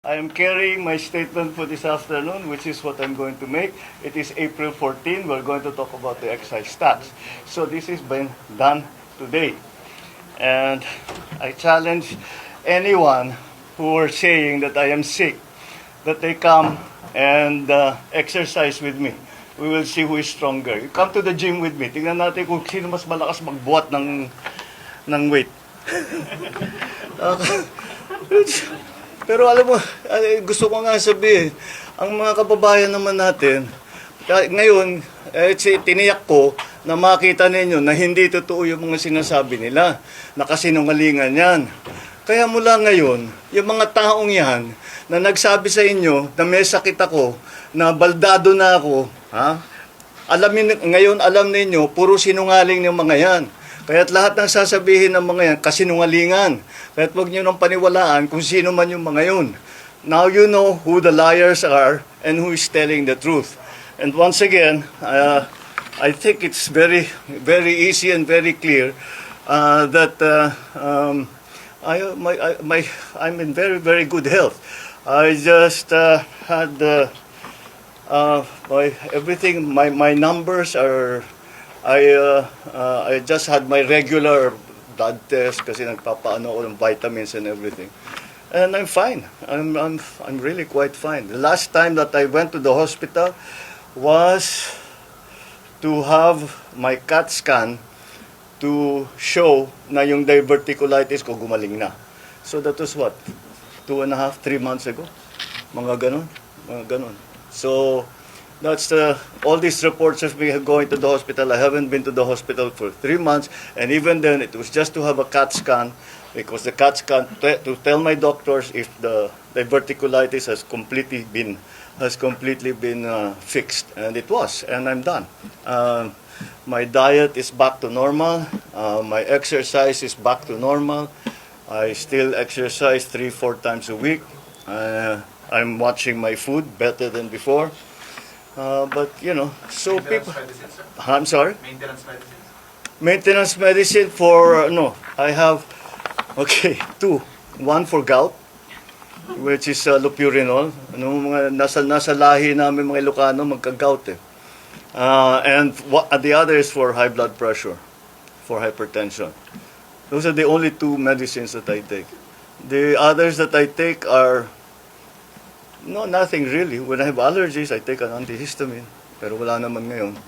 I am carrying my statement for this afternoon, which is what I'm going to make. It is April 14. We're going to talk about the excise tax. So this has been done today. And I challenge anyone who are saying that I am sick, that they come and exercise with me. We will see who is stronger. You come to the gym with me. Tingnan natin kung sino mas malakas magbuhat ng weight. Pero alam mo, gusto ko nga sabihin, ang mga kababayan naman natin, ngayon, tiniyak ko na makita ninyo na hindi totoo yung mga sinasabi nila, na kasinungalingan yan. Kaya mula ngayon, yung mga taong yan na nagsabi sa inyo na may sakit ako, na baldado na ako, ngayon alam ninyo, puro sinungaling ng mga yan. Kaya't lahat ng sasabihin ng mga yan, kasinungalingan. Kaya't huwag nyo nang paniwalaan kung sino man yung mga yun. Now you know who the liars are and who is telling the truth. And once again, I think it's very, very easy and very clear that I'm in very, very good health. I just had everything. My numbers are. I just had my regular blood test kasi nagpapaano ko ng vitamins and everything. And I'm fine. I'm really quite fine. The last time that I went to the hospital was to have my CAT scan to show na yung diverticulitis ko gumaling na. So that was what? 2.5, 3 months ago? Mga ganon. So that's all these reports of me going to the hospital. I haven't been to the hospital for 3 months, and even then, it was just to have a CAT scan, because the CAT scan to tell my doctors if the diverticulitis has completely been fixed, and it was, and I'm done. My diet is back to normal. My exercise is back to normal. I still exercise 3-4 times a week. I'm watching my food better than before. But, you know, so people... Medicine, sir? I'm sorry? Maintenance medicine? Maintenance medicine for... no, I have... Okay, 2. One for gout, which is lopurinol. Mga nasa lahi namin mga Ilocano, magka-gout eh. And the other is for high blood pressure, for hypertension. Those are the only 2 medicines that I take. The others that I take are... No, nothing really. When I have allergies, I take an antihistamine. Pero wala naman ngayon.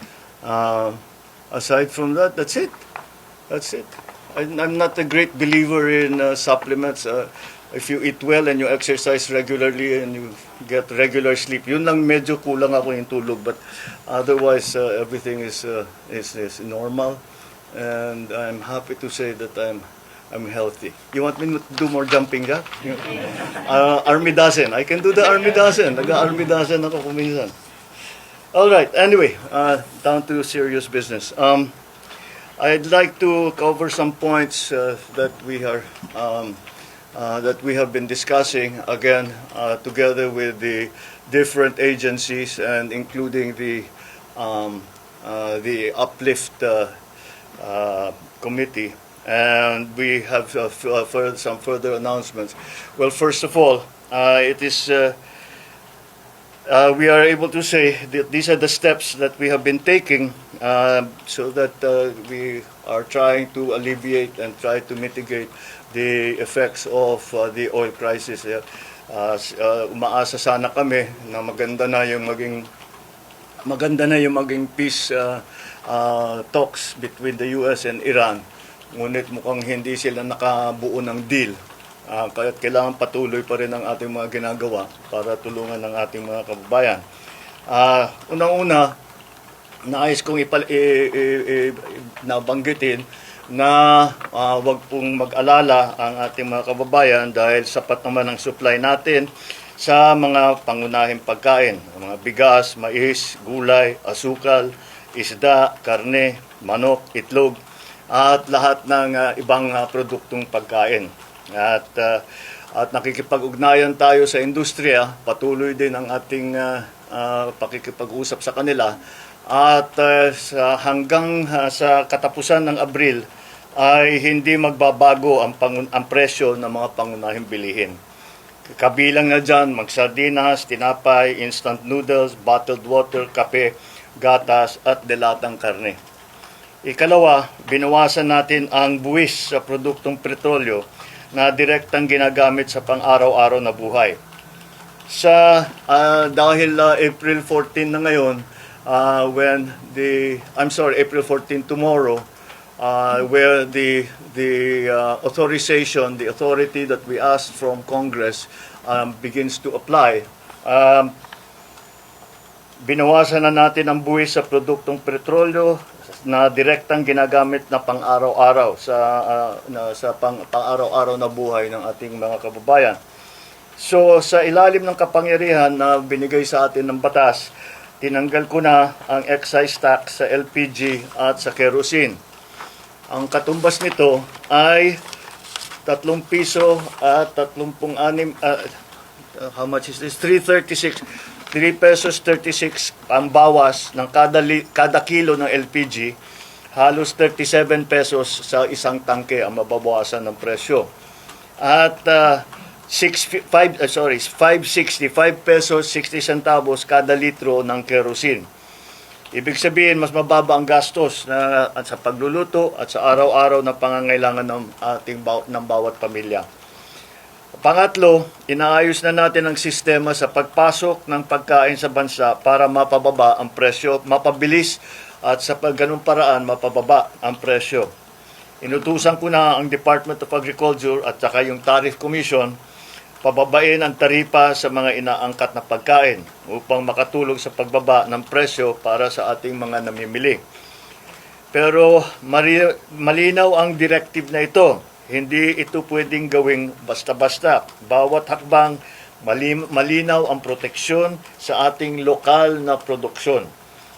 Aside from that, that's it. That's it. I'm not a great believer in supplements. If you eat well and you exercise regularly and you get regular sleep, yun lang medyo kulang ako yung tulog. But otherwise, everything is normal. And I'm happy to say that I'm healthy. You want me to do more jumping jack? Army dozen. I can do the army dozen. Nag-army dozen ako kuminsan. All right. Anyway, down to serious business. I'd like to cover some points that we have been discussing again together with the different agencies and including the Uplift committee. And we have some further announcements. Well, first of all, we are able to say that these are the steps that we have been taking so that we are trying to alleviate and try to mitigate the effects of the oil crisis. Umaasa sana kami na maganda na yung maging peace talks between the US and Iran. Ngunit mukhang hindi sila nakabuo ng deal. Kaya kailangan patuloy pa rin ang ating mga ginagawa para tulungan ang ating mga kababayan. Unang-una, nais kong nabanggitin na wag pong mag-alala ang ating mga kababayan dahil sapat naman ang supply natin sa mga pangunahing pagkain. Mga bigas, mais, gulay, asukal, isda, karne, manok, itlog, at lahat ng ibang produktong pagkain. At nakikipag-ugnayan tayo sa industriya, patuloy din ang ating pakikipag-usap sa kanila. At hanggang sa katapusan ng Abril ay hindi magbabago ang presyo ng mga pangunahing bilihin. Kabilang na dyan, magsardinas, tinapay, instant noodles, bottled water, kape, gatas at delatang karne. Ikalawa, binawasan natin ang buwis sa produktong petrolyo na direktang ginagamit sa pang-araw-araw na buhay. Dahil April 14 na ngayon, April 14 tomorrow, where the authorization, the authority that we asked from Congress begins to apply. Binawasan na natin ang buwis sa produktong petrolyo na direktang ginagamit na pang-araw-araw sa pang-araw-araw na buhay ng ating mga kababayan. So sa ilalim ng kapangyarihan na binigay sa atin ng batas, tinanggal ko na ang excise tax sa LPG at sa kerosene. Ang katumbas nito ay 3 piso at 36, how much is this? 336. 3 pesos 36 ang bawas ng kada kilo ng LPG, halos 37 pesos sa isang tangke ang mababawasan ng presyo. At 565 pesos 60 centavos kada litro ng kerosene. Ibig sabihin, mas mababa ang gastos sa pagluluto at sa araw-araw na pangangailangan ng bawat pamilya. Pangatlo, inaayos na natin ang sistema sa pagpasok ng pagkain sa bansa para mapababa ang presyo, mapabilis at sa ganung paraan mapababa ang presyo. Inutusan ko na ang Department of Agriculture at saka yung Tariff Commission pababain ang taripa sa mga inaangkat na pagkain upang makatulong sa pagbaba ng presyo para sa ating mga namimili. Pero malinaw ang directive na ito. Hindi ito pwedeng gawing basta-basta. Bawat hakbang, malinaw ang proteksyon sa ating lokal na produksyon.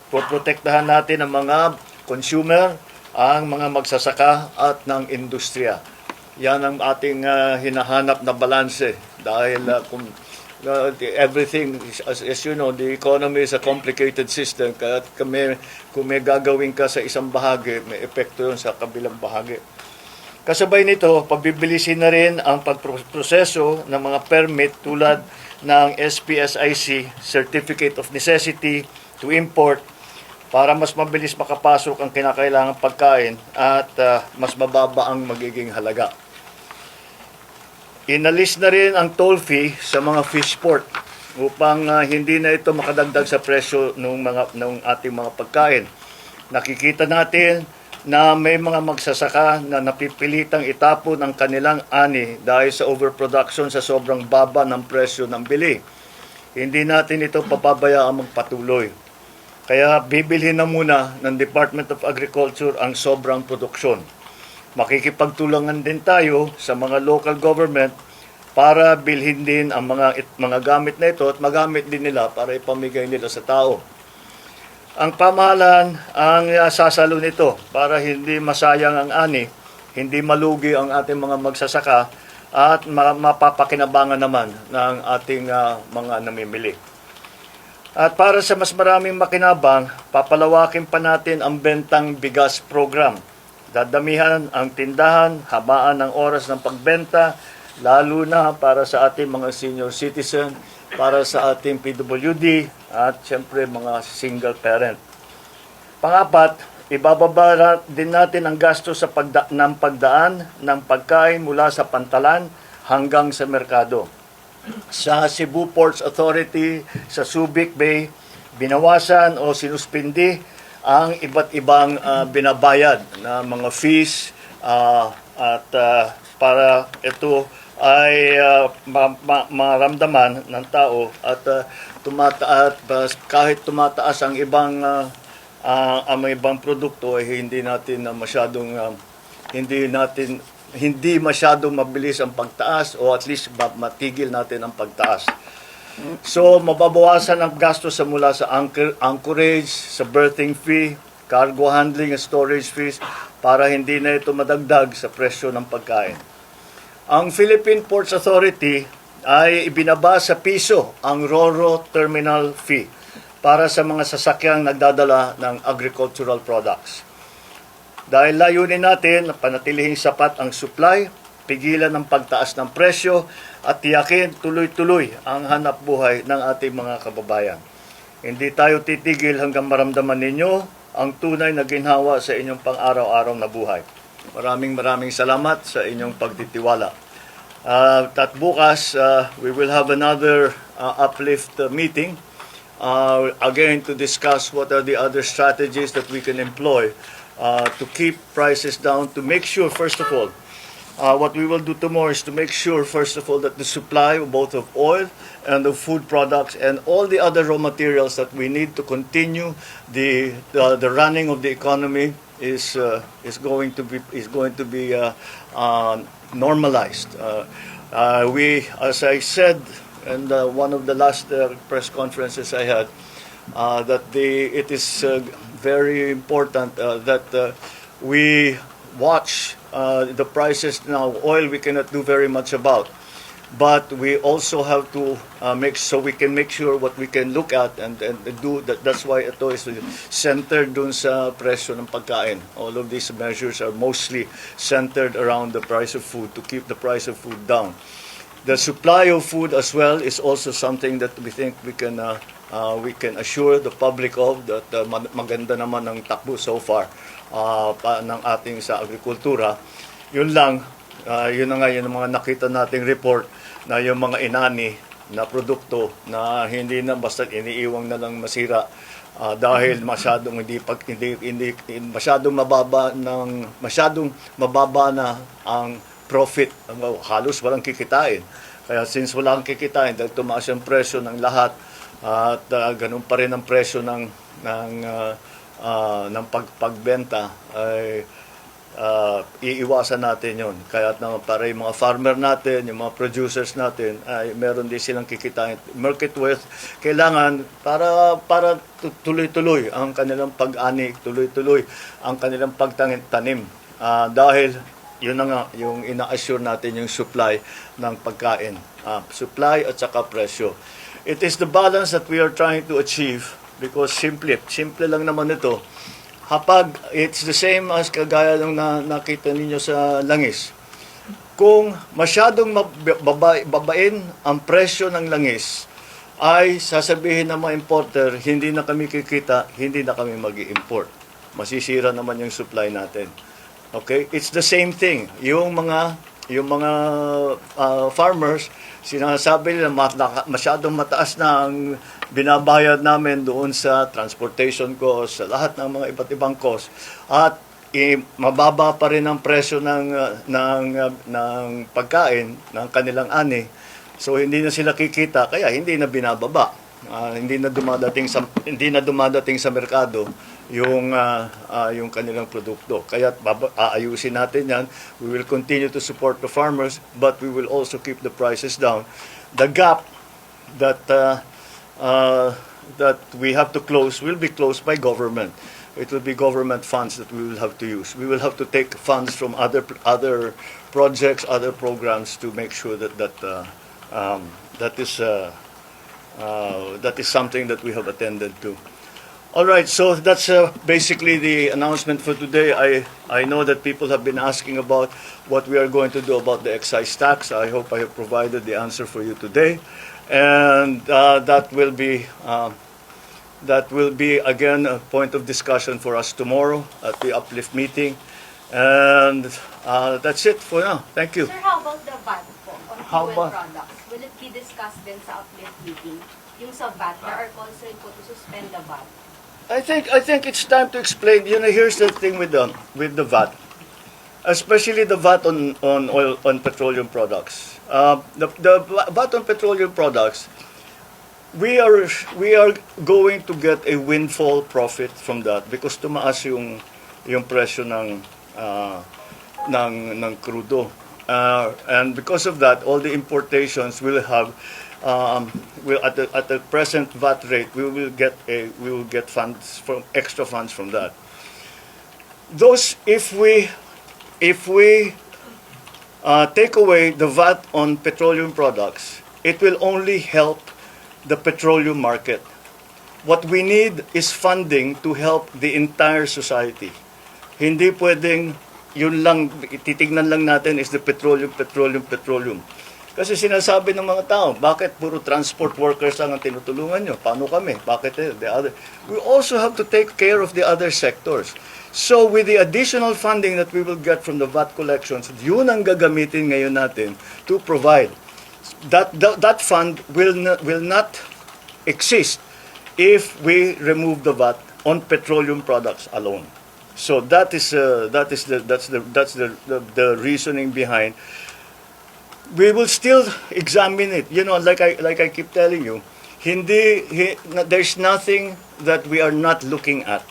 Poprotektahan natin ang mga consumer, ang mga magsasaka at ng industriya. Yan ang ating hinahanap na balanse. Dahil everything, as you know, the economy is a complicated system. Kaya kung may gagawin ka sa isang bahagi, may epekto yun sa kabilang bahagi. Kasabay nito, pagbibilisin na rin ang pagproseso ng mga permit tulad ng SPSIC, Certificate of Necessity to Import, para mas mabilis makapasok ang kinakailangang pagkain at mas mababa ang magiging halaga. Inalis na rin ang toll fee sa mga fish port upang hindi na ito makadagdag sa presyo ng ating mga pagkain. Nakikita natin na may mga magsasaka na napipilitang itapon ang kanilang ani dahil sa overproduction sa sobrang baba ng presyo ng bili. Hindi natin ito papabayaan magpatuloy. Kaya bibilhin na muna ng Department of Agriculture ang sobrang produksyon. Makikipagtulungan din tayo sa mga local government para bilhin din ang mga gamit na ito at magamit din nila para ipamigay nila sa tao. Ang pamahalaan ang sasalo nito para hindi masayang ang ani, hindi malugi ang ating mga magsasaka at mapapakinabangan naman ng ating mga namimili. At para sa mas maraming makinabang, papalawakin pa natin ang bentang bigas program. Dadamihan ang tindahan, habaan ng oras ng pagbenta, lalo na para sa ating mga senior citizen, para sa ating PWD at siyempre mga single parent. Pangapat, ibababa din natin ang gasto sa pagdaan ng pagkain mula sa pantalan hanggang sa merkado. Sa Cebu Ports Authority, sa Subic Bay, binawasan o sinuspindi ang iba't ibang binabayad na mga fees at para ito ay maramdaman ng tao at kahit tumataas ang ibang produkto ay hindi masyadong mabilis ang pagtaas o at least matigil natin ang pagtaas. So mababawasan ang gastos mula sa anchorage, sa berthing fee, cargo handling at storage fees para hindi na ito madagdag sa presyo ng pagkain. Ang Philippine Ports Authority ay ibinaba sa piso ang RoRo terminal fee para sa mga sasakyang nagdadala ng agricultural products. Dahil layunin natin na panatilihing sapat ang supply, pigilan ang pagtaas ng presyo at tiyakin tuloy-tuloy ang hanap buhay ng ating mga kababayan. Hindi tayo titigil hanggang maramdaman ninyo ang tunay na ginhawa sa inyong pang-araw-araw na buhay. Maraming salamat sa inyong pagtitiwala. At bukas, we will have another uplift meeting again to discuss what are the other strategies that we can employ to keep prices down, to make sure, first of all, what we will do tomorrow is to make sure, first of all, that the supply both of oil and of food products and all the other raw materials that we need to continue the running of the economy is going to be normalized. We, as I said, in one of the last press conferences I had, that it is very important that we watch the prices now. Oil we cannot do very much about, but we also have to we can make sure what we can look at and do that. That's why ito is centered dun sa presyo ng pagkain. All of these measures are mostly centered around the price of food, to keep the price of food down. The supply of food as well is also something that we think we can assure the public of, that maganda naman ang takbo so far ng ating sa agrikultura. Yun lang, yun na nga yung mga nakita nating report na yung mga inani na produkto na hindi na basta iniiwang na lang masira dahil masyadong masyadong mababa na ang profit, halos walang kikitain. Kaya since walang kikitain, dahil tumaas yung presyo ng lahat at ganun pa rin ang presyo ng pagbenta, ay iiwasan natin yon. Kaya naman para yung mga farmer natin, yung mga producers natin, ay meron din silang kikitain. Market worth, kailangan para tuloy-tuloy ang kanilang pag-ani, tuloy-tuloy ang kanilang pagtanim. Dahil yun na nga, yung ina-assure natin yung supply ng pagkain. Supply at saka presyo. It is the balance that we are trying to achieve, because simple lang naman ito. Kapag it's the same as kagaya ng nakita ninyo sa langis. Kung masyadong babain ang presyo ng langis, ay sasabihin ng mga importer, hindi na kami kikita, hindi na kami mag-i-import. Masisira naman yung supply natin. Okay? It's the same thing. Yung mga farmers, sinasabi nila masyadong mataas na ang binabayad namin doon sa transportation cost, sa lahat ng mga iba't ibang cost, at mababa pa rin ang presyo ng pagkain ng kanilang ani. So hindi na sila kikita, kaya hindi na binababa. Hindi na dumadating sa merkado yung kanilang produkto. Kaya aayusin natin yan. We will continue to support the farmers, but we will also keep the prices down. The gap that we have to close will be closed by government. It will be government funds that we will have to use. We will have to take funds from other projects, other programs, to make sure that is something that we have attended to. All right, so that's basically the announcement for today. I know that people have been asking about what we are going to do about the excise tax. I hope I have provided the answer for you today, and that will be again a point of discussion for us tomorrow at the uplift meeting, and that's it for now. Thank you. Sir, how about the VAT po on fuel products? Will it be discussed din sa uplift meeting? Yung sa VAT, there are calls rin po to suspend the VAT. I think it's time to explain. Here's the thing with the VAT, especially the VAT on oil, on petroleum products. The VAT on petroleum products, we are going to get a windfall profit from that, because tumaas yung presyo ng crudo, and because of that, all the importations will have. At the present VAT rate, we will get extra funds from that. Those, if we take away the VAT on petroleum products, it will only help the petroleum market. What we need is funding to help the entire society. Hindi pwedeng yun lang, titignan lang natin is the petroleum. Kasi sinasabi ng mga tao, bakit puro transport workers lang ang tinutulungan nyo? Paano kami? Bakit the other? We also have to take care of the other sectors. So with the additional funding that we will get from the VAT collections, yun ang gagamitin ngayon natin to provide. That fund will not exist if we remove the VAT on petroleum products alone. So that's the reasoning behind. We will still examine it. You know, like I keep telling you, there's nothing that we are not looking at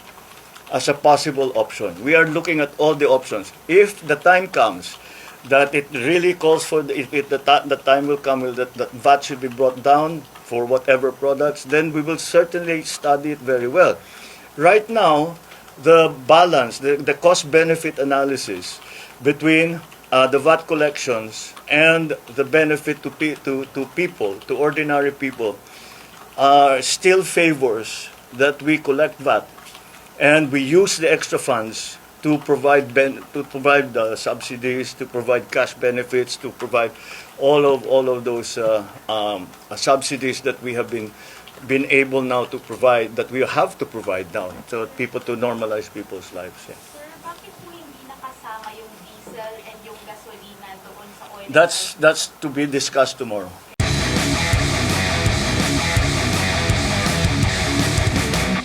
as a possible option. We are looking at all the options. If the time comes that it really calls for, the time will come that VAT should be brought down for whatever products, then we will certainly study it very well. Right now, the balance, the cost-benefit analysis between the VAT collections and the benefit to people, to ordinary people, still favors that we collect VAT and we use the extra funds to provide subsidies, to provide cash benefits, to provide all of those subsidies that we have been able now to provide, that we have to provide now, so people to normalize people's lives. Yeah. Sir, bakit po hindi nakasama yung diesel and yung gasolina doon sa oil? That's to be discussed tomorrow.